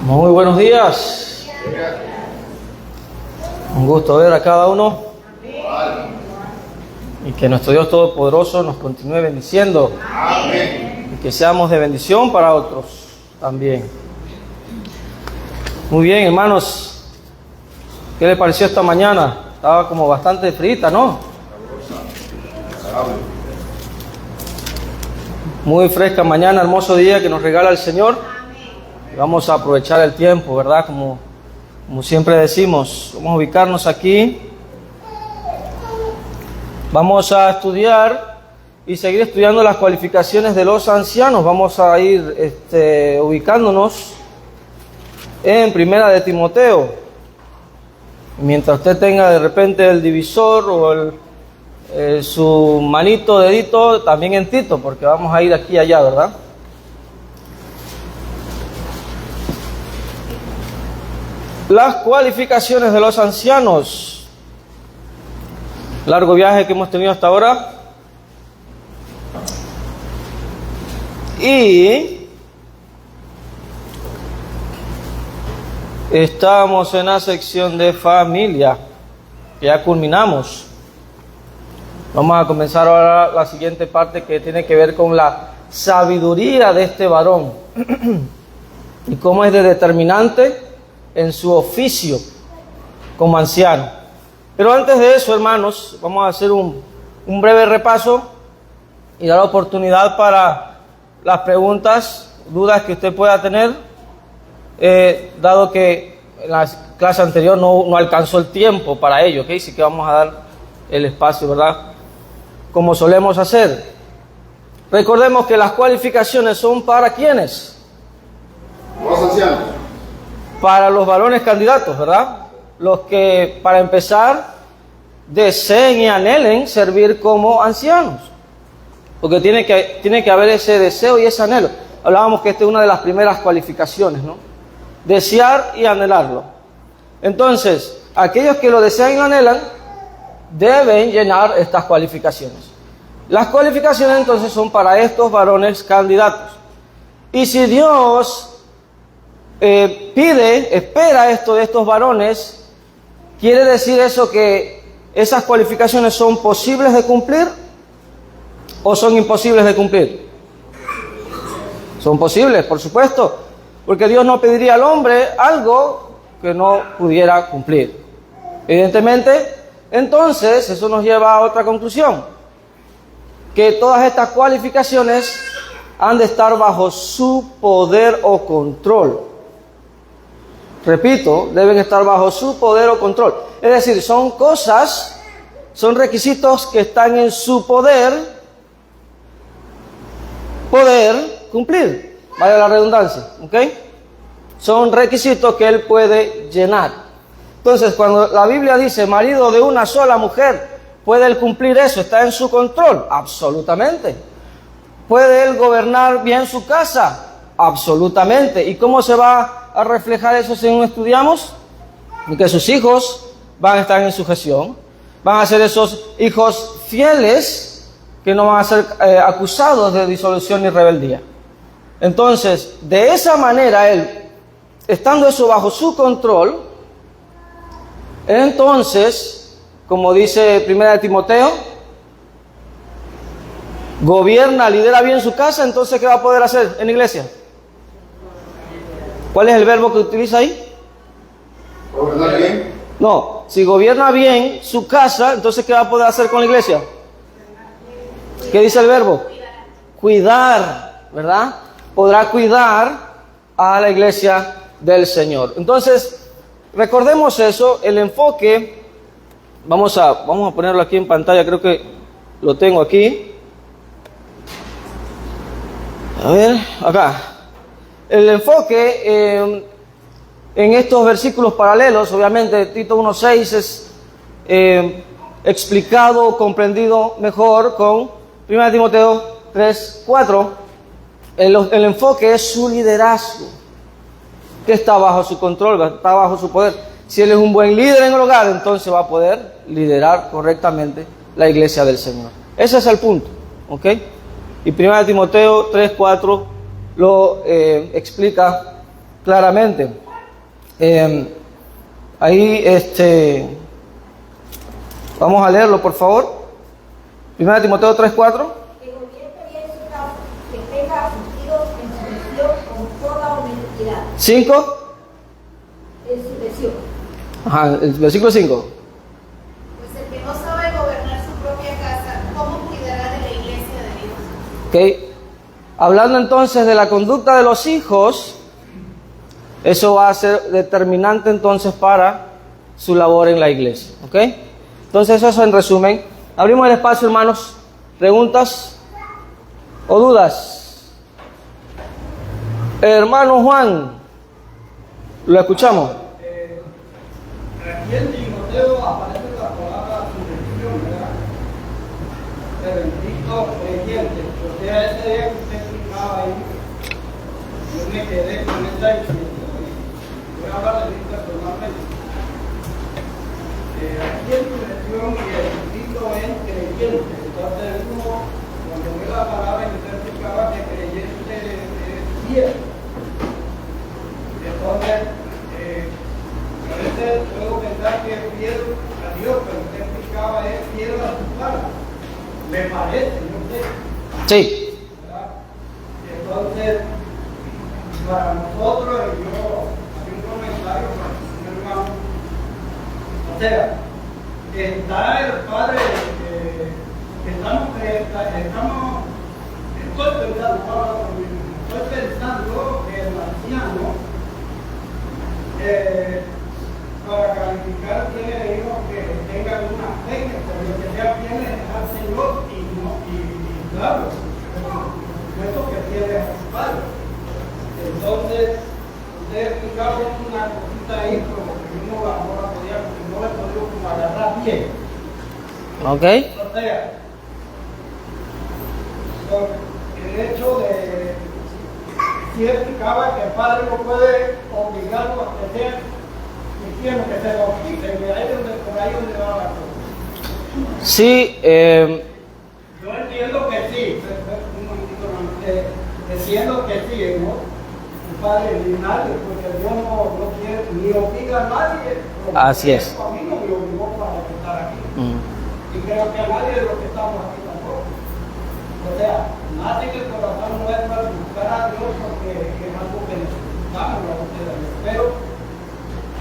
Muy buenos días. Un gusto ver a cada uno. Y que nuestro Dios Todopoderoso nos continúe bendiciendo. Y que seamos de bendición para otros también. Muy bien, hermanos. ¿Qué le pareció esta mañana? Estaba como bastante frita, ¿no? Muy fresca mañana, hermoso día que nos regala el Señor. Vamos a aprovechar el tiempo, ¿verdad? Como siempre decimos, vamos a ubicarnos aquí. Vamos a estudiar y seguir estudiando las cualificaciones de los ancianos. Vamos a ir ubicándonos en Primera de Timoteo. Mientras usted tenga de repente el divisor o su manito, dedito, también en Tito, porque vamos a ir aquí y allá, ¿verdad? Las cualificaciones de los ancianos. Largo viaje que hemos tenido hasta ahora. Y estamos en la sección de familia. Ya culminamos. Vamos a comenzar ahora la siguiente parte que tiene que ver con la sabiduría de este varón. Y cómo es de determinante en su oficio como anciano. Pero antes de eso, hermanos, vamos a hacer un breve repaso y dar oportunidad para las preguntas, dudas que usted pueda tener, dado que en la clase anterior no alcanzó el tiempo para ello, ¿ok? Así que vamos a dar el espacio, ¿verdad? Como solemos hacer. Recordemos que las cualificaciones son para ¿quiénes? Los ancianos. Para los varones candidatos, ¿verdad? Los que, para empezar, deseen y anhelen servir como ancianos. Porque tiene que haber ese deseo y ese anhelo. Hablábamos que esta es una de las primeras cualificaciones, ¿no? Desear y anhelarlo. Entonces, aquellos que lo desean y lo anhelan, deben llenar estas cualificaciones. Las cualificaciones entonces son para estos varones candidatos. Y si Dios espera esto de estos varones, ¿quiere decir eso que esas cualificaciones son posibles de cumplir o son imposibles de cumplir? Son posibles, por supuesto, porque Dios no pediría al hombre algo que no pudiera cumplir. Evidentemente, entonces, eso nos lleva a otra conclusión, que todas estas cualificaciones han de estar bajo su poder o control. Repito, deben estar bajo su poder o control. Es decir, son requisitos que están en su poder cumplir. Vaya la redundancia, ¿ok? Son requisitos que él puede llenar. Entonces, cuando la Biblia dice marido de una sola mujer, ¿puede él cumplir eso? ¿Está en su control? Absolutamente. ¿Puede él gobernar bien su casa? Absolutamente. ¿Y cómo se va a reflejar eso según estudiamos? Que sus hijos van a estar en sujeción, van a ser esos hijos fieles que no van a ser acusados de disolución y rebeldía. Entonces, de esa manera, él, estando eso bajo su control, entonces, como dice Primera de Timoteo, gobierna, lidera bien su casa. Entonces, ¿qué va a poder hacer en la iglesia? ¿Cuál es el verbo que utiliza ahí? ¿Gobernar bien? No, si gobierna bien su casa, entonces ¿qué va a poder hacer con la iglesia? ¿Qué dice el verbo? Cuidar, ¿verdad? Podrá cuidar a la iglesia del Señor. Entonces, recordemos eso, el enfoque, vamos a ponerlo aquí en pantalla, creo que lo tengo aquí. A ver, acá. El enfoque en estos versículos paralelos, obviamente Tito 1:6 es explicado, comprendido mejor con 1 Timoteo 3:4. El enfoque es su liderazgo, que está bajo su control, está bajo su poder. Si él es un buen líder en el hogar, entonces va a poder liderar correctamente la iglesia del Señor. Ese es el punto, ¿ok? Y 1 Timoteo 3:4 lo explica claramente. Ahí, vamos a leerlo, por favor. 1 Timoteo 3:4. Que convierta bien su causa, que tenga asistido en sujeción con toda honestidad. 5. En sujeción. Ajá, el versículo 5. Pues el que no sabe gobernar su propia casa, ¿cómo cuidará de la iglesia de Dios? Ok. Hablando entonces de la conducta de los hijos, eso va a ser determinante entonces para su labor en la iglesia. ¿Ok? Entonces eso en resumen. Abrimos el espacio, hermanos. ¿Preguntas o dudas? Hermano Juan, ¿lo escuchamos? Aquí en Timoteo aparece la palabra sujeción, ¿verdad? De bendito creyente. O sea, ese día que usted explicaba ahí, yo me quedé con esta definición. Voy a hablar de mí personalmente. Aquí en sujeción y el bendito es creyente. Entonces uno, cuando ve la palabra y usted explicaba que creyente es fiel. Entonces, a veces puedo pensar que es fiel a Dios, pero usted explicaba es fiel a su palabra. Me parece, no sé. Sí. ¿Verdad? Entonces, para nosotros, yo haré un comentario para mi hermano. O sea, está el padre, estoy pensando que el anciano, para calificar tiene hijos que tengan una fe, pero lo que sea fieles al Señor y claro, eso que tiene a su padre. Entonces, usted explicaba una cosita ahí, pero que yo no la podía, no le podía como agarrar bien. Ok. O sea, el hecho de si explicaba que el padre no puede obligarlo a que sea cristiano, que se bautice, que ahí donde, por ahí donde va la cosa. Sí, Yo entiendo que sí, entiendo que sí, ¿no? El padre ni nadie, porque Dios no quiere ni obliga a nadie. Así es. A mí no me obligó para estar aquí. Y creo que a nadie de los que estamos aquí tampoco. O sea, nadie en el corazón nuestro al buscar a Dios porque es algo que necesitamos a ustedes. Pero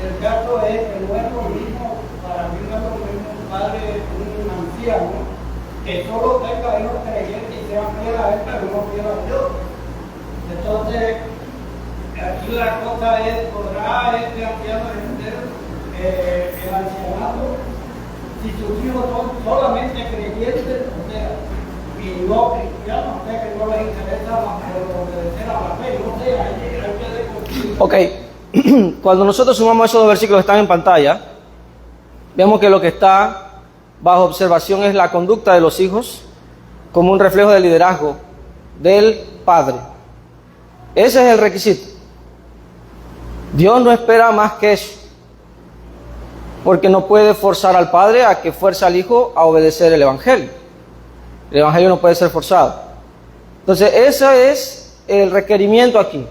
el caso es que no es lo mismo, para mí no es lo mismo un padre, un anciano, que solo tenga hijos creyentes y sean fieles a él, pero no fiel a Dios. Entonces, aquí la cosa es, ¿podrá este anciano ejercer el ancianato? Si sus hijos son solamente creyentes, o sea, y no cristianos, o sea, que no les interesa obedecer a la fe, no sé, hay que ok. Cuando nosotros sumamos esos dos versículos que están en pantalla, vemos que lo que está bajo observación es la conducta de los hijos como un reflejo del liderazgo del padre. Ese es el requisito. Dios no espera más que eso, porque no puede forzar al padre a que fuerce al hijo a obedecer el evangelio. El evangelio no puede ser forzado. Entonces, ese es el requerimiento aquí.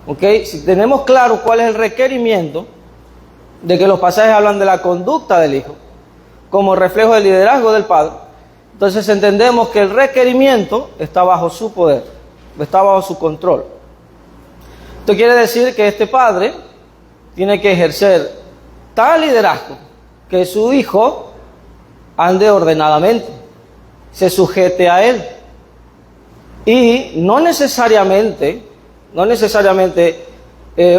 ¿Ok? Si tenemos claro cuál es el requerimiento, de que los pasajes hablan de la conducta del hijo como reflejo del liderazgo del padre, entonces entendemos que el requerimiento está bajo su poder, está bajo su control. Esto quiere decir que este padre tiene que ejercer tal liderazgo que su hijo ande ordenadamente, se sujete a él. Y no necesariamente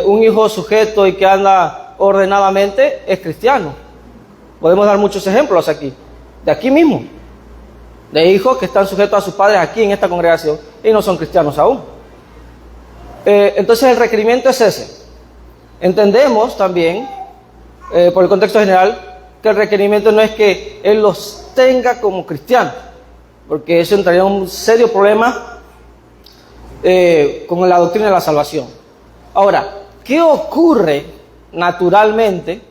un hijo sujeto y que anda ordenadamente es cristiano. Podemos dar muchos ejemplos aquí, de aquí mismo, de hijos que están sujetos a sus padres aquí en esta congregación y no son cristianos aún. Entonces el requerimiento es ese. Entendemos también, por el contexto general, que el requerimiento no es que él los tenga como cristianos, porque eso entraría en un serio problema con la doctrina de la salvación. Ahora, ¿qué ocurre naturalmente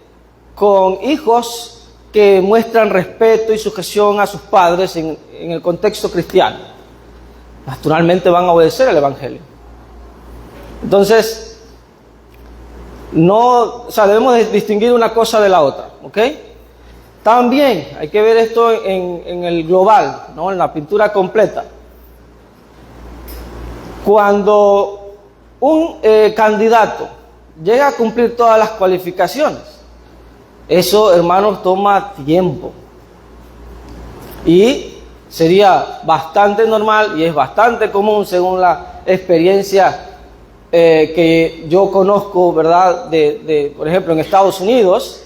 con hijos que muestran respeto y sujeción a sus padres en el contexto cristiano? Naturalmente van a obedecer el evangelio. Entonces, No, o sea, debemos de distinguir una cosa de la otra, ¿ok? También hay que ver esto en el global, ¿no? En la pintura completa. Cuando un candidato llega a cumplir todas las cualificaciones, eso, hermanos, toma tiempo. Y sería bastante normal y es bastante común, según la experiencia que yo conozco, ¿verdad? Por ejemplo, en Estados Unidos,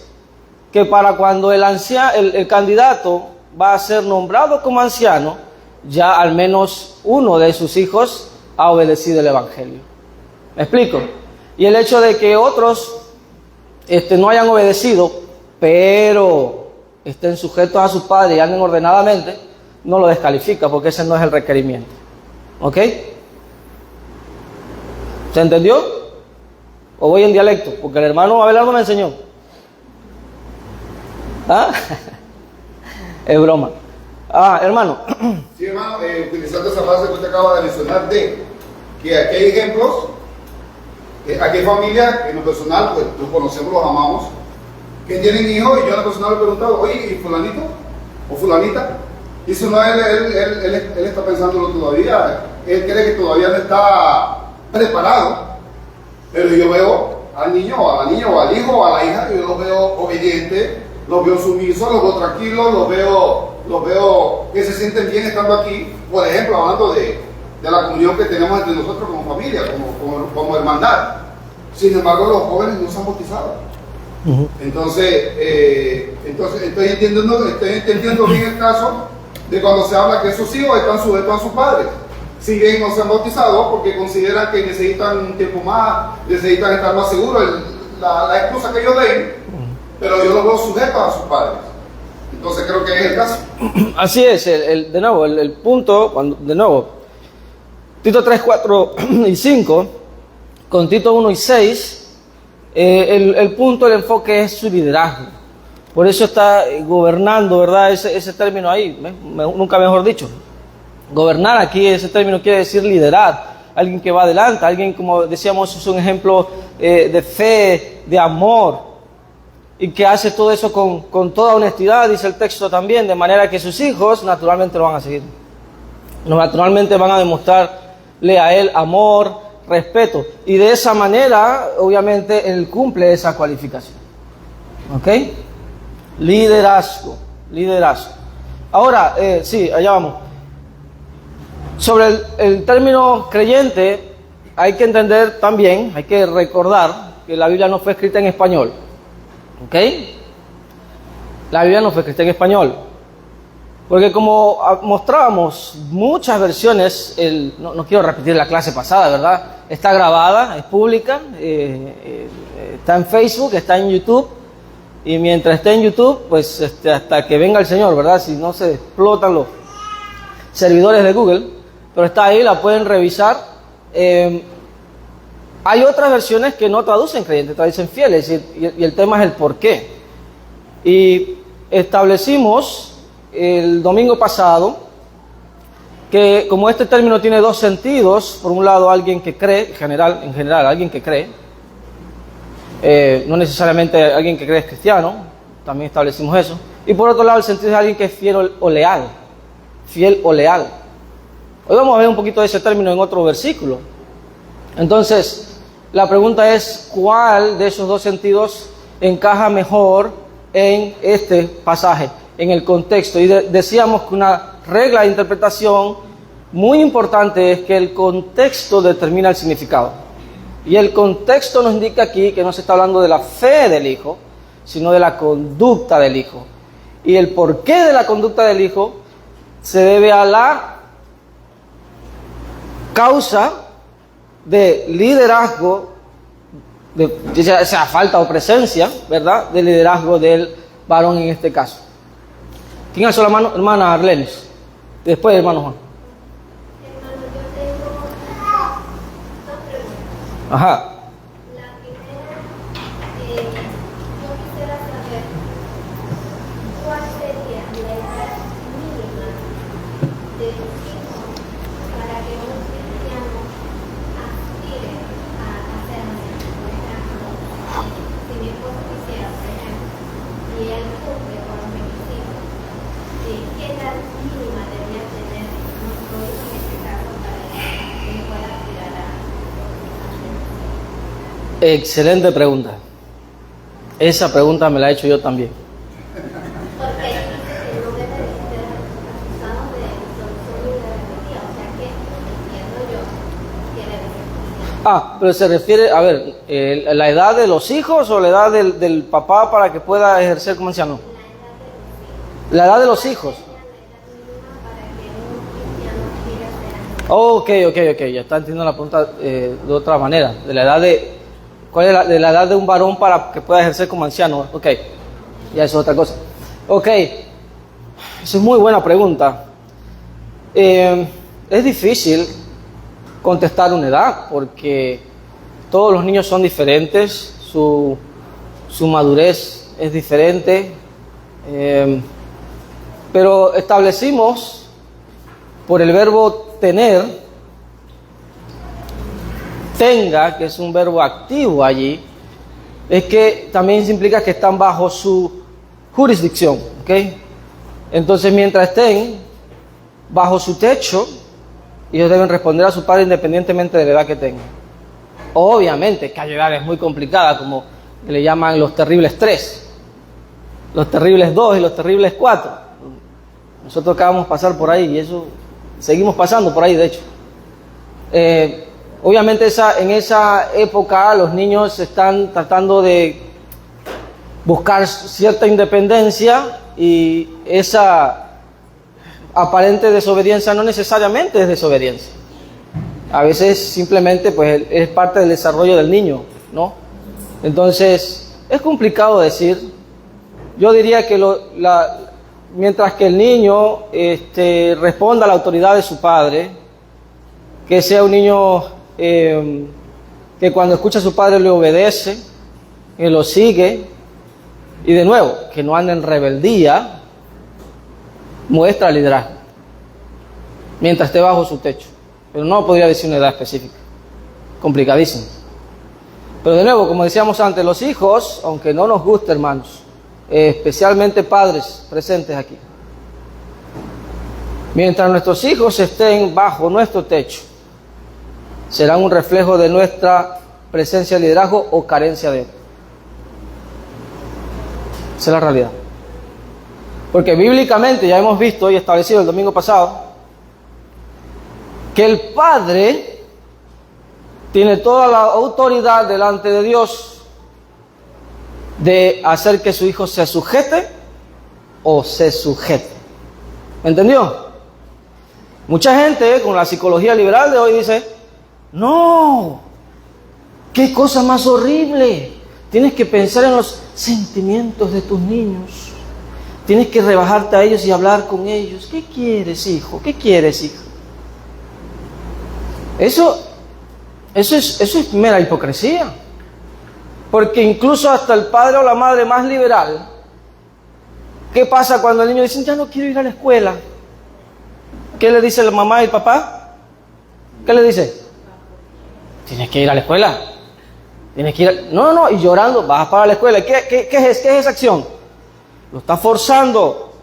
que para cuando el candidato va a ser nombrado como anciano, ya al menos uno de sus hijos ha obedecido el Evangelio. ¿Me explico? Y el hecho de que otros no hayan obedecido, pero estén sujetos a sus padres y anden ordenadamente, no lo descalifica, porque ese no es el requerimiento. ¿Ok? ¿Se entendió? ¿O voy en dialecto? Porque el hermano Abelardo me enseñó. ¿Ah? Es broma. Hermano. Sí, hermano, utilizando esa frase que usted acaba de mencionar, de que aquí hay ejemplos, aquí hay familias que en lo personal, pues los conocemos, los amamos, que tienen hijos, y yo en lo personal le he preguntado, oye, ¿y fulanito? ¿O fulanita? Y eso no, él está pensándolo todavía, él cree que todavía no está preparado, pero yo veo al niño, o a la niña, o al hijo, o a la hija, yo los veo obedientes, los veo sumisos, los veo tranquilos, los veo que se sienten bien estando aquí. Por ejemplo, hablando de la comunión que tenemos entre nosotros como familia, como hermandad. Sin embargo, los jóvenes no se han bautizado. Entonces, estoy entendiendo bien el caso de cuando se habla que esos hijos están sujetos a sus padres. Si bien no se han bautizado porque consideran que necesitan un tiempo más, necesitan estar más seguros, la excusa que ellos den, pero yo los veo sujetos a sus padres. Entonces creo que es el caso. Así es, de nuevo, el punto, de nuevo, Tito 3, 4 y 5, con Tito 1 y 6, el punto, el enfoque es su liderazgo. Por eso está gobernando, ¿verdad? Ese término ahí, nunca mejor dicho. Gobernar aquí, ese término quiere decir liderar. Alguien que va adelante, alguien, como decíamos, es un ejemplo de fe, de amor, y que hace todo eso con toda honestidad, dice el texto también, de manera que sus hijos naturalmente lo van a seguir. Naturalmente van a demostrarle a él amor, respeto, y de esa manera, obviamente, él cumple esa cualificación. ¿Ok? Liderazgo. Ahora, sí, allá vamos. Sobre el término creyente, hay que entender también, hay que recordar que la Biblia no fue escrita en español. ¿Ok? La Biblia no fue escrita en español. Porque como mostrábamos muchas versiones, no quiero repetir la clase pasada, ¿verdad? Está grabada, es pública, está en Facebook, está en YouTube. Y mientras esté en YouTube, pues hasta que venga el Señor, ¿verdad? Si no se explotan los servidores de Google. Pero está ahí, la pueden revisar. Hay otras versiones que no traducen creyentes, traducen fieles, y el tema es el por qué. Y establecimos el domingo pasado que como este término tiene dos sentidos, por un lado alguien que cree, en general alguien que cree, no necesariamente alguien que cree es cristiano, también establecimos eso, y por otro lado el sentido es alguien que es fiel o leal. Hoy vamos a ver un poquito de ese término en otro versículo. Entonces, la pregunta es, ¿cuál de esos dos sentidos encaja mejor en este pasaje, en el contexto? Y decíamos que una regla de interpretación muy importante es que el contexto determina el significado. Y el contexto nos indica aquí que no se está hablando de la fe del Hijo, sino de la conducta del Hijo. Y el porqué de la conducta del Hijo se debe a la causa de liderazgo, ya sea falta o presencia, ¿verdad?, de liderazgo del varón en este caso. ¿Quién alzó la mano? Hermana Arlenis. Después, hermano Juan. Hermano, yo tengo dos preguntas. Ajá. La primera, yo quisiera saber cuál sería la edad mínima de los hijos para que un cristiano aspire a ser anciano. Excelente pregunta. Esa pregunta me la he hecho yo también. Porque ahí dice que no debe de ser acusados de solución y de rebeldía, o sea que entiendo yo que debe ser. Ah, pero se refiere, a ver, ¿la edad de los hijos o la edad del papá para que pueda ejercer como anciano? La edad de los hijos. Ok, ya está entendiendo la pregunta de otra manera. De la edad de, ¿cuál es de la edad de un varón para que pueda ejercer como anciano? Ok, ya eso es otra cosa. Ok, esa es muy buena pregunta. Es difícil contestar una edad porque todos los niños son diferentes, su madurez es diferente, pero establecimos por el verbo tener, tenga, que es un verbo activo allí, es que también implica que están bajo su jurisdicción, ¿ok? Entonces, mientras estén bajo su techo, ellos deben responder a su padre independientemente de la edad que tengan. Obviamente que hay edades muy complicadas, como le llaman los terribles 3, los terribles 2 y los terribles 4. Nosotros acabamos de pasar por ahí y eso seguimos pasando por ahí, de hecho. Obviamente en esa época los niños están tratando de buscar cierta independencia y esa aparente desobediencia no necesariamente es desobediencia. A veces simplemente pues es parte del desarrollo del niño, ¿no? Entonces es complicado decir. Yo diría que mientras que el niño responda a la autoridad de su padre, que sea un niño que cuando escucha a su padre le obedece, que lo sigue, y de nuevo, que no anda en rebeldía, muestra liderazgo, mientras esté bajo su techo. Pero no podría decir una edad específica, complicadísimo. Pero de nuevo, como decíamos antes, los hijos, aunque no nos guste, hermanos, especialmente padres presentes aquí, mientras nuestros hijos estén bajo nuestro techo, serán un reflejo de nuestra presencia de liderazgo o carencia de él. Esa es la realidad. Porque bíblicamente ya hemos visto y establecido el domingo pasado que el padre tiene toda la autoridad delante de Dios de hacer que su hijo se sujete o se sujete. ¿Me entendió? Mucha gente con la psicología liberal de hoy dice: no, qué cosa más horrible. Tienes que pensar en los sentimientos de tus niños. Tienes que rebajarte a ellos y hablar con ellos. ¿Qué quieres, hijo? ¿Qué quieres, hija? Eso es mera hipocresía. Porque incluso hasta el padre o la madre más liberal, ¿qué pasa cuando el niño dice: ya no quiero ir a la escuela? ¿Qué le dice la mamá y el papá? ¿Qué le dice? Tienes que ir a la escuela. Tienes que ir. No, y llorando, vas para la escuela. ¿Qué es esa acción? Lo está forzando.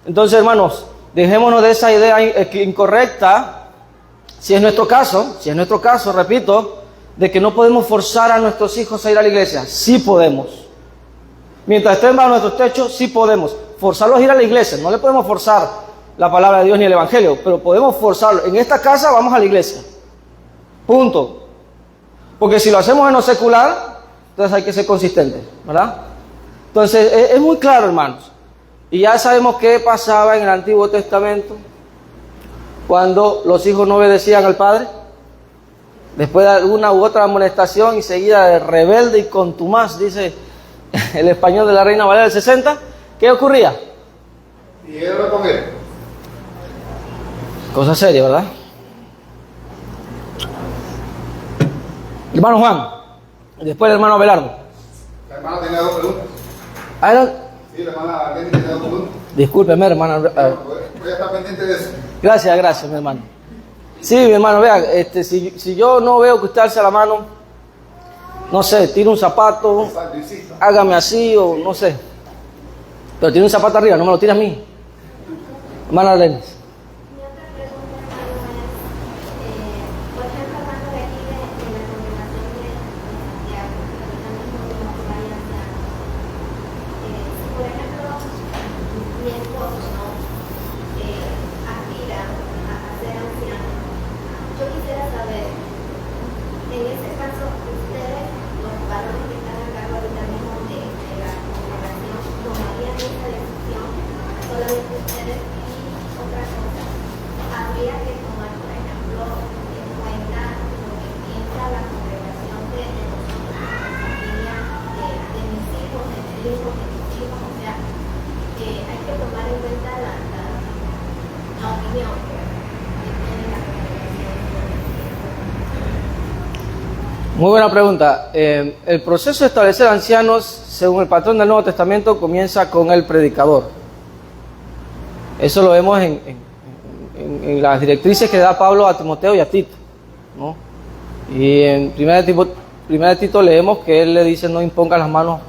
Entonces, hermanos, dejémonos de esa idea incorrecta. Si es nuestro caso, repito, de que no podemos forzar a nuestros hijos a ir a la iglesia. Sí podemos. Mientras estén bajo nuestros techos, sí podemos. Forzarlos a ir a la iglesia. No le podemos forzar la palabra de Dios ni el evangelio, pero podemos forzarlos. En esta casa vamos a la iglesia. Punto. Porque si lo hacemos en lo secular, entonces hay que ser consistentes, ¿verdad? Entonces es muy claro, hermanos. Y ya sabemos qué pasaba en el Antiguo Testamento cuando los hijos no obedecían al padre. Después de alguna u otra amonestación y seguida de rebelde y contumaz, dice el español de la Reina Valera del 60, ¿qué ocurría? Y él va con él. Cosa seria, ¿verdad? Hermano Juan, después el hermano Abelardo. La hermana tenía 2 preguntas. Sí, la hermana Arlene tenía 2 preguntas. Discúlpeme, hermano. Voy a estar pendiente de eso. Gracias, mi hermano. Sí, mi hermano, vea, si yo no veo que usted alza la mano, no sé, tire un zapato, hágame así o no sé. Pero tiene un zapato arriba, no me lo tire a mí. Hermana Arlene. Mi otra pregunta, hermano, es, por ejemplo, hablando de aquí de la congregación de Santiago, unión que tiene la congregación. Muy buena pregunta. El proceso de establecer ancianos, según el patrón del Nuevo Testamento, comienza con el predicador. Eso lo vemos en las directrices que da Pablo a Timoteo y a Tito, ¿no? Y en primera de Tito leemos que él le dice no imponga las manos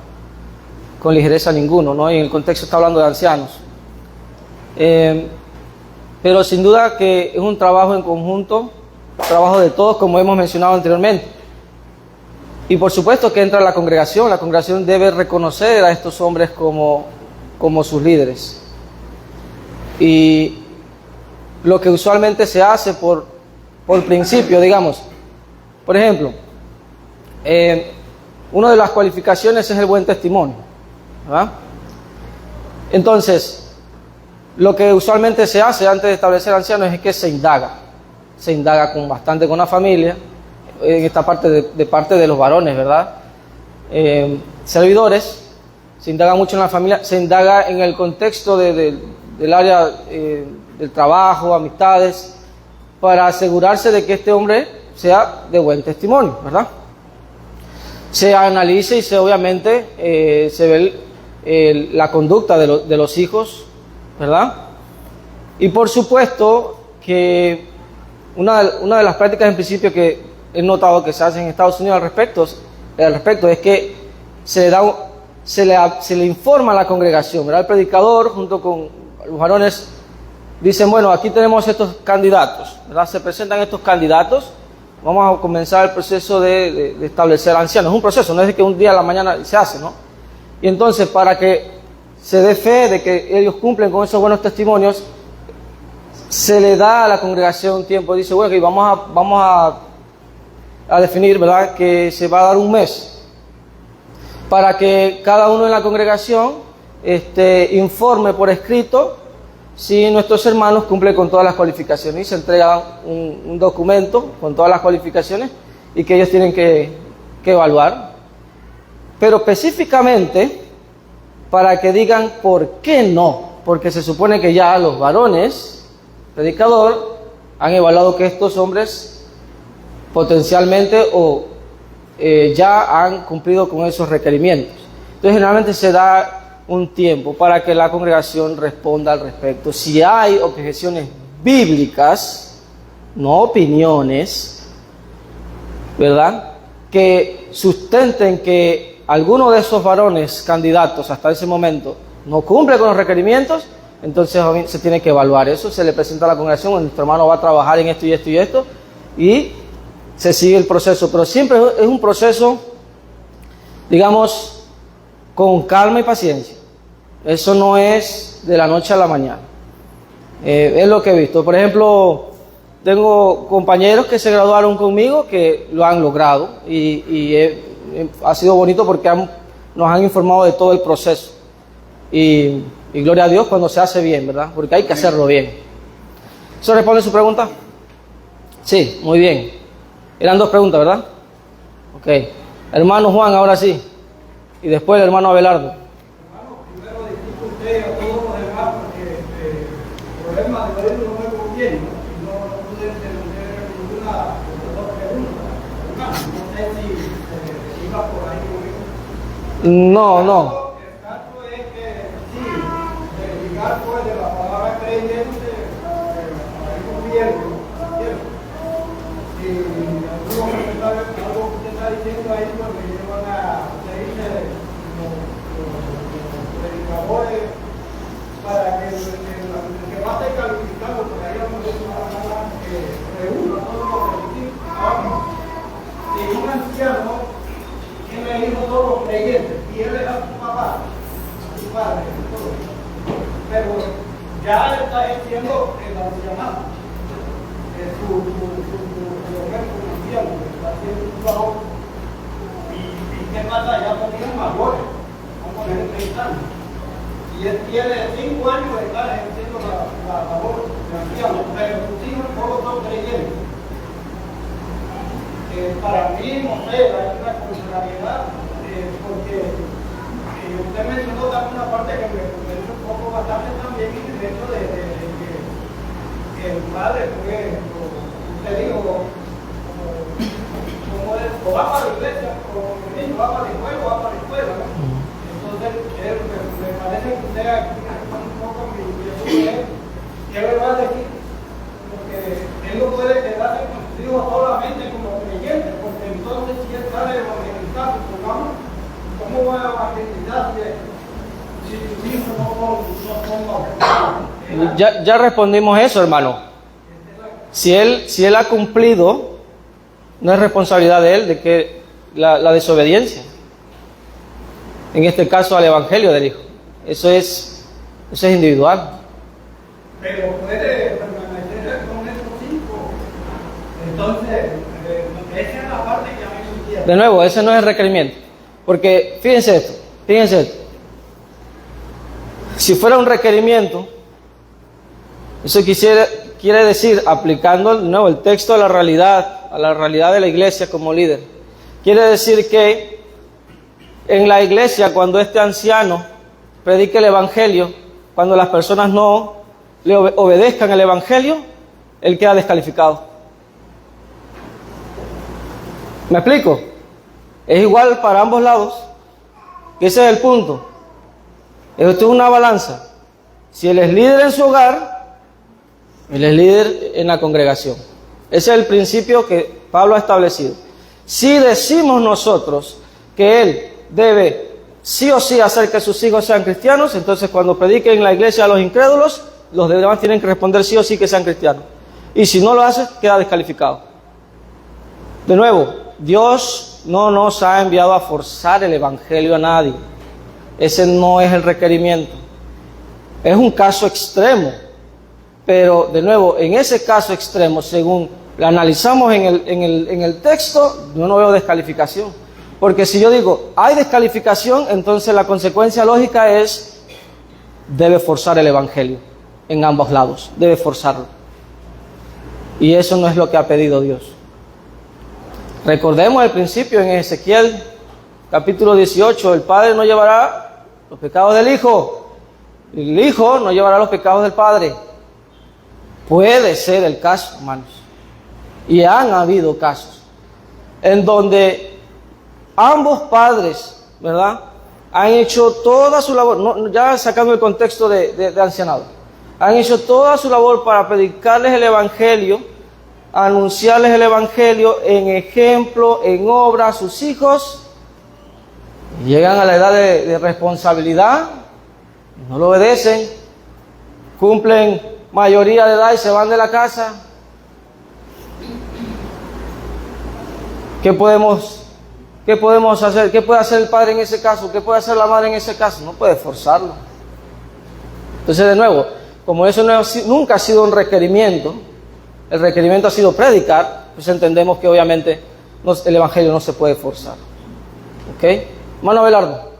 con ligereza a ninguno, ¿no? Y en el contexto está hablando de ancianos. Pero sin duda que es un trabajo en conjunto, un trabajo de todos, como hemos mencionado anteriormente. Y por supuesto que entra la congregación debe reconocer a estos hombres como sus líderes. Y lo que usualmente se hace por principio, digamos, por ejemplo, una de las cualificaciones es el buen testimonio, ¿verdad? Entonces, lo que usualmente se hace antes de establecer ancianos es que se indaga bastante con la familia, en esta parte de parte de los varones, ¿verdad? Servidores, se indaga mucho en la familia, se indaga en el contexto del área del trabajo, amistades, para asegurarse de que este hombre sea de buen testimonio, ¿verdad? Se analiza y obviamente se ve la conducta de los hijos, ¿verdad? Y por supuesto que una de las prácticas en principio que he notado que se hacen en Estados Unidos al respecto es que se le informa a la congregación, ¿verdad? El predicador junto con los varones dicen, bueno, aquí tenemos estos candidatos, ¿verdad? Se presentan estos candidatos, vamos a comenzar el proceso de establecer ancianos. Es un proceso, no es de que un día a la mañana se hace, ¿no? Y entonces, para que se dé fe de que ellos cumplen con esos buenos testimonios, se le da a la congregación tiempo. Dice, bueno, que vamos a definir, ¿verdad?, que se va a dar un mes para que cada uno en la congregación informe por escrito si nuestros hermanos cumplen con todas las cualificaciones, y se entrega un documento con todas las cualificaciones y que ellos tienen que evaluar, pero específicamente para que digan por qué no, porque se supone que ya los varones, predicador, han evaluado que estos hombres potencialmente ya han cumplido con esos requerimientos. Entonces generalmente se da un tiempo para que la congregación responda al respecto. Si hay objeciones bíblicas, no opiniones, ¿verdad?, que sustenten que alguno de esos varones candidatos hasta ese momento no cumple con los requerimientos, entonces se tiene que evaluar eso, se le presenta a la congregación, nuestro hermano va a trabajar en esto y esto y esto, y se sigue el proceso. Pero siempre es un proceso, digamos, con calma y paciencia. Eso no es de la noche a la mañana. Es lo que he visto. Por ejemplo, tengo compañeros que se graduaron conmigo que lo han logrado y ha sido bonito porque nos han informado de todo el proceso. Y gloria a Dios cuando se hace bien, ¿verdad? Porque hay que hacerlo bien. ¿Eso responde su pregunta? Sí, muy bien. Eran dos preguntas, ¿verdad? Ok. Hermano Juan, ahora sí. Y después el hermano Abelardo. Hermano, primero disculpe usted a todos los demás porque el problema de hoy no me conviene, ¿no? Y no pude entender ninguna de las dos preguntas. Hermano, no sé si iba por ahí conmigo. No. El caso es que sí, verificar pues de la palabra creyente, ahí conviene, ¿cierto? Y algunos comentarios, algo que usted está diciendo ahí, pues me llevan a, usted dice, los predicadores, para que el que va a ser calificado, porque ahí vamos a ver una palabra que reúna todos los requisitos. Si un anciano tiene hijos todos creyentes, y él es a su papá, a su padre, todo. Pero ya está ejerciendo el ancianato. Su anciano, está haciendo su trabajo. ¿Y qué pasa? Ya son mayores, vamos a ver 30 años. Y él tiene 5 años de estar ejerciendo la labor de anciano, pero sus hijos todos son creyentes. Para mí, no sé, hay una contrariedad, porque usted mencionó también una parte que me parece un poco bastante también, y el hecho de que el padre, pues, usted dijo, o va para la iglesia, o el niño va para la escuela, o va para la escuela, ¿no? Entonces, me parece que usted aquí un poco mi opinión, ¿qué le va a decir? Porque él no puede quedarse con sus hijos solamente como creyente, porque entonces si él sale a evangelizar, supongamos, ¿cómo va a evangelizar si sus hijos no son bautizados? Ya respondimos eso, hermano. Si él ha cumplido, no es responsabilidad de él de que la desobediencia. En este caso al evangelio del hijo. Eso es individual. Pero puede permanecer con estos hijos. Entonces, esa es la parte que a mí me entiende. De nuevo, ese no es el requerimiento. Porque fíjense esto. Si fuera un requerimiento, eso quiere decir, aplicando de nuevo el texto a la realidad de la iglesia como líder, quiere decir que en la iglesia, cuando este anciano predique el evangelio, cuando las personas no le obedezcan el evangelio, él queda descalificado. ¿Me explico? Es igual para ambos lados, que ese es el punto. Esto es una balanza. Si él es líder en su hogar, él es líder en la congregación. Ese es el principio que Pablo ha establecido. Si decimos nosotros que él debe sí o sí hacer que sus hijos sean cristianos, entonces cuando prediquen en la iglesia a los incrédulos, los demás tienen que responder sí o sí que sean cristianos. Y si no lo hace, queda descalificado. De nuevo, Dios no nos ha enviado a forzar el evangelio a nadie. Ese no es el requerimiento. Es un caso extremo. Pero, de nuevo, en ese caso extremo, según lo analizamos en el texto, yo no veo descalificación. Porque si yo digo, hay descalificación, entonces la consecuencia lógica es, debe forzar el evangelio en ambos lados, debe forzarlo. Y eso no es lo que ha pedido Dios. Recordemos el principio en Ezequiel, capítulo 18, el padre no llevará los pecados del hijo, el hijo no llevará los pecados del padre. Puede ser el caso, hermanos, y han habido casos en donde ambos padres, ¿verdad?, han hecho toda su labor, ya sacando el contexto de ancianado, han hecho toda su labor para predicarles el evangelio, anunciarles el evangelio en ejemplo, en obra a sus hijos. Llegan a la edad de responsabilidad, no lo obedecen, cumplen mayoría de edad y se van de la casa. ¿Qué podemos hacer? ¿Qué puede hacer el padre en ese caso? ¿Qué puede hacer la madre en ese caso? No puede forzarlo. Entonces, de nuevo, como eso nunca ha sido un requerimiento, el requerimiento ha sido predicar, pues entendemos que obviamente el evangelio no se puede forzar. ¿Ok? Hermano Abelardo.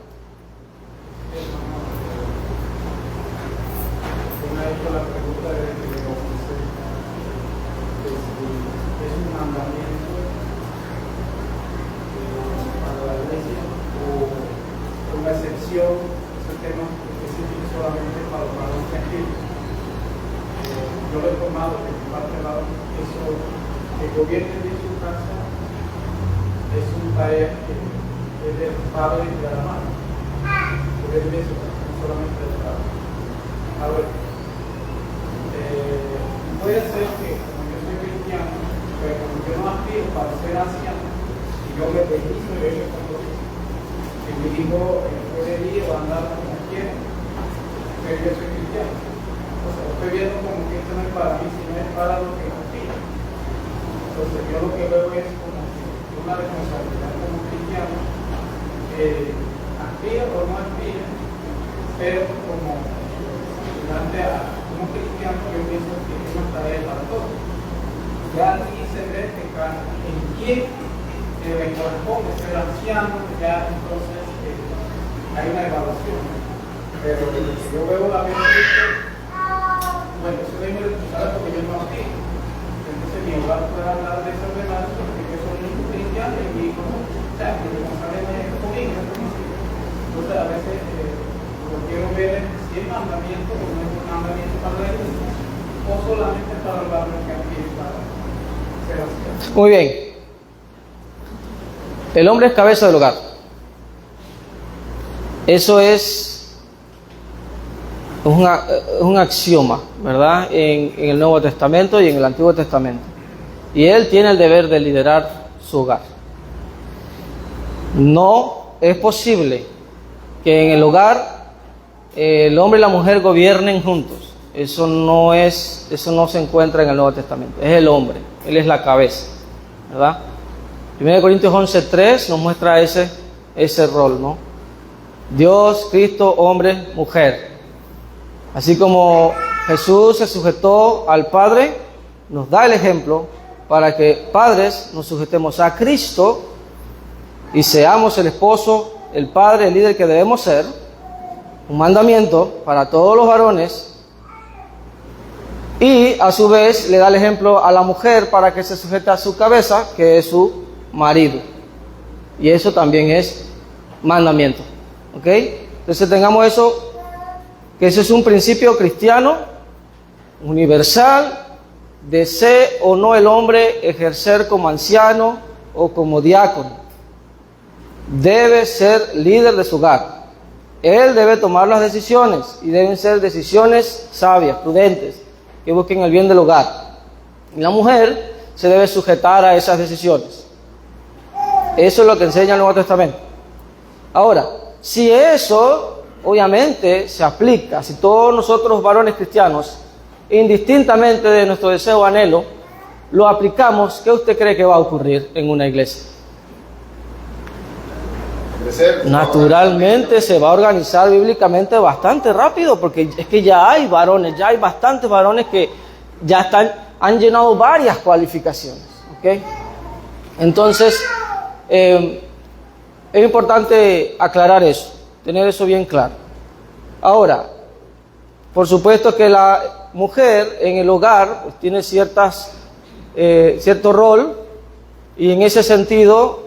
Ese tema específico solamente para los varones tranquilos. Yo lo he tomado de mi parte lado, eso, que gobiernen de su casa es un tarea que es del padre y de la madre. Gobiernen de su casa, no solamente del padre. A ver, puede ser que como yo soy cristiano, pero como yo no aspiro para ser anciano, y yo me permito y yo con los que mi hijo puede ir o andar como quiera, pero yo soy cristiano. O sea, estoy viendo como que esto no es para mí, sino es para lo que aspiro. Entonces yo lo que veo es como una responsabilidad como cristiano, aspira o no aspira, pero como durante como cristiano yo pienso que es una tarea para todos. Ya aquí se ve que en quién le corresponde ser anciano, ya entonces hay una evaluación. Pero yo veo la mente de que, bueno, eso es muy responsable porque yo no aspiro. Entonces mi hogar puede hablar de esa verdad porque yo soy un cristiano y mi hijo no. O sea, mi responsabilidad es conmigo, es conmigo. Entonces a veces yo quiero ver si el mandamiento o no es un mandamiento para la iglesia o solamente para son los varones que aquí para ser ancianos. Muy bien. El hombre es cabeza del hogar. Eso es un axioma, ¿verdad? En el Nuevo Testamento y en el Antiguo Testamento. Y él tiene el deber de liderar su hogar. No es posible que en el hogar el hombre y la mujer gobiernen juntos. Eso no se encuentra en el Nuevo Testamento. Es el hombre, él es la cabeza, ¿verdad? 1 Corintios 11:3 nos muestra ese rol, ¿no? Dios, Cristo, hombre, mujer. Así como Jesús se sujetó al Padre, nos da el ejemplo para que padres nos sujetemos a Cristo y seamos el esposo, el padre, el líder que debemos ser. Un mandamiento para todos los varones. Y a su vez le da el ejemplo a la mujer para que se sujete a su cabeza, que es su marido. Y eso también es mandamiento. ¿Ok? Entonces tengamos eso, que ese es un principio cristiano, universal. Desee o no el hombre ejercer como anciano o como diácono, debe ser líder de su hogar. Él debe tomar las decisiones y deben ser decisiones sabias, prudentes, que busquen el bien del hogar. Y la mujer se debe sujetar a esas decisiones. Eso es lo que enseña el Nuevo Testamento. Ahora, si eso obviamente se aplica, si todos nosotros varones cristianos, indistintamente de nuestro deseo o anhelo, lo aplicamos, ¿qué usted cree que va a ocurrir en una iglesia? Naturalmente se va a organizar bíblicamente bastante rápido, porque es que ya hay varones, ya hay bastantes varones que ya han llenado varias cualificaciones, ¿ok? Entonces, es importante aclarar eso, tener eso bien claro. Ahora, por supuesto que la mujer en el hogar pues, tiene cierto rol, y en ese sentido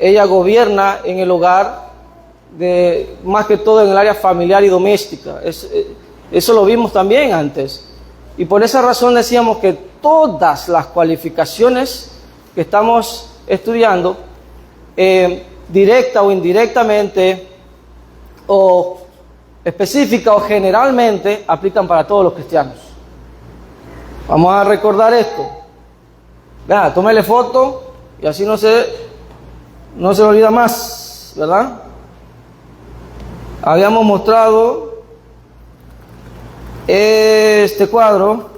ella gobierna en el hogar, más que todo en el área familiar y doméstica. Eso lo vimos también antes, y por esa razón decíamos que todas las cualificaciones que estamos estudiando, directa o indirectamente, o específica o generalmente, aplican para todos los cristianos. Vamos a recordar esto. Vea, tómele foto y así no se le olvida más, ¿verdad? Habíamos mostrado este cuadro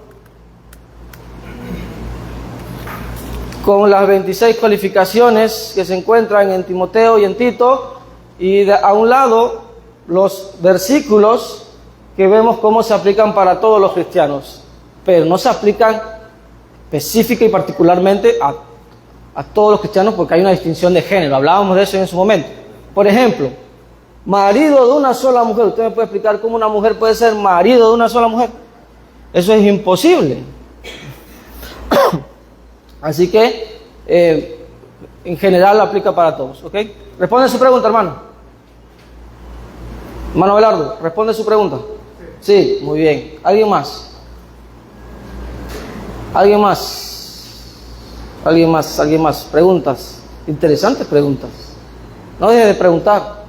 con las 26 cualificaciones que se encuentran en Timoteo y en Tito, y a un lado los versículos que vemos cómo se aplican para todos los cristianos, pero no se aplican específica y particularmente a todos los cristianos, porque hay una distinción de género. Hablábamos de eso en su momento. Por ejemplo, marido de una sola mujer. ¿Usted me puede explicar cómo una mujer puede ser marido de una sola mujer? Eso es imposible. Así que en general aplica para todos, ¿ok? Responde su pregunta, hermano. Hermano Belardo, responde su pregunta. Sí, muy bien. ¿Alguien más? ¿Alguien más? ¿Alguien más? ¿Alguien más? Preguntas. Interesantes preguntas. No deje de preguntar.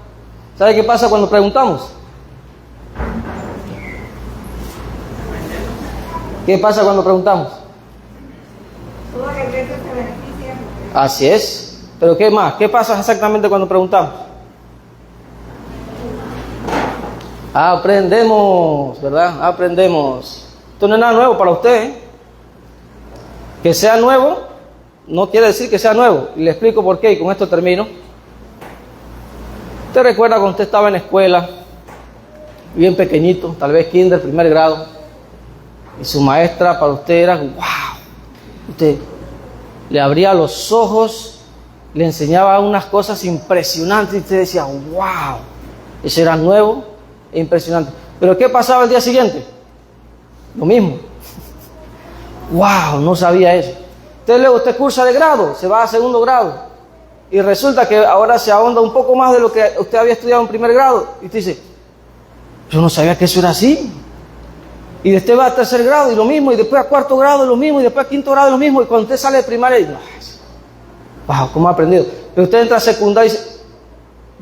¿Sabe qué pasa cuando preguntamos? ¿Qué pasa cuando preguntamos? Toda la iglesia se beneficia. Así es. Pero ¿qué más? ¿Qué pasa exactamente cuando preguntamos? Aprendemos, ¿verdad? Aprendemos. Esto no es nada nuevo para usted, ¿eh? Que sea nuevo no quiere decir que sea nuevo. Y le explico por qué, y con esto termino. ¿Usted recuerda cuando usted estaba en la escuela, bien pequeñito, tal vez kinder, primer grado, y su maestra para usted era wow? Usted le abría los ojos, le enseñaba unas cosas impresionantes y usted decía, wow, eso era nuevo e impresionante. Pero ¿qué pasaba el día siguiente? Lo mismo. Wow, no sabía eso. Entonces luego usted cursa de grado, se va a segundo grado, y resulta que ahora se ahonda un poco más de lo que usted había estudiado en primer grado, y usted dice, yo no sabía que eso era así. Y después va a tercer grado y lo mismo, y después a cuarto grado lo mismo, y después a quinto grado lo mismo, y cuando usted sale de primaria, y, wow, ¿cómo ha aprendido? Pero usted entra a secundaria y dice,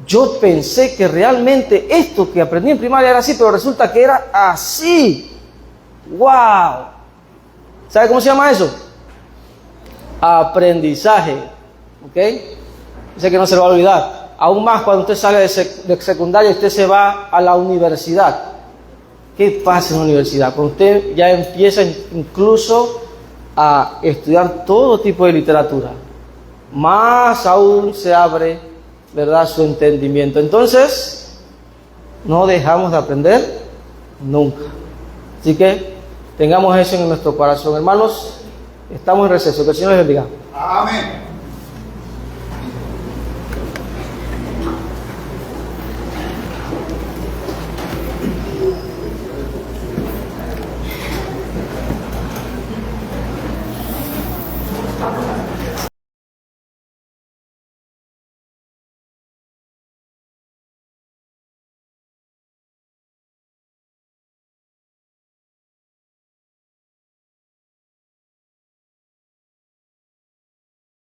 yo pensé que realmente esto que aprendí en primaria era así, pero resulta que era así. ¡Wow! ¿Sabe cómo se llama eso? Aprendizaje. ¿Ok? Sé que no se lo va a olvidar. Aún más cuando usted sale de secundaria y usted se va a la universidad. ¿Qué pasa en la universidad? Cuando usted ya empieza incluso a estudiar todo tipo de literatura, más aún se abre, ¿verdad?, su entendimiento. Entonces, no dejamos de aprender nunca. Así que tengamos eso en nuestro corazón. Hermanos, estamos en receso. Que el Señor les bendiga. Amén.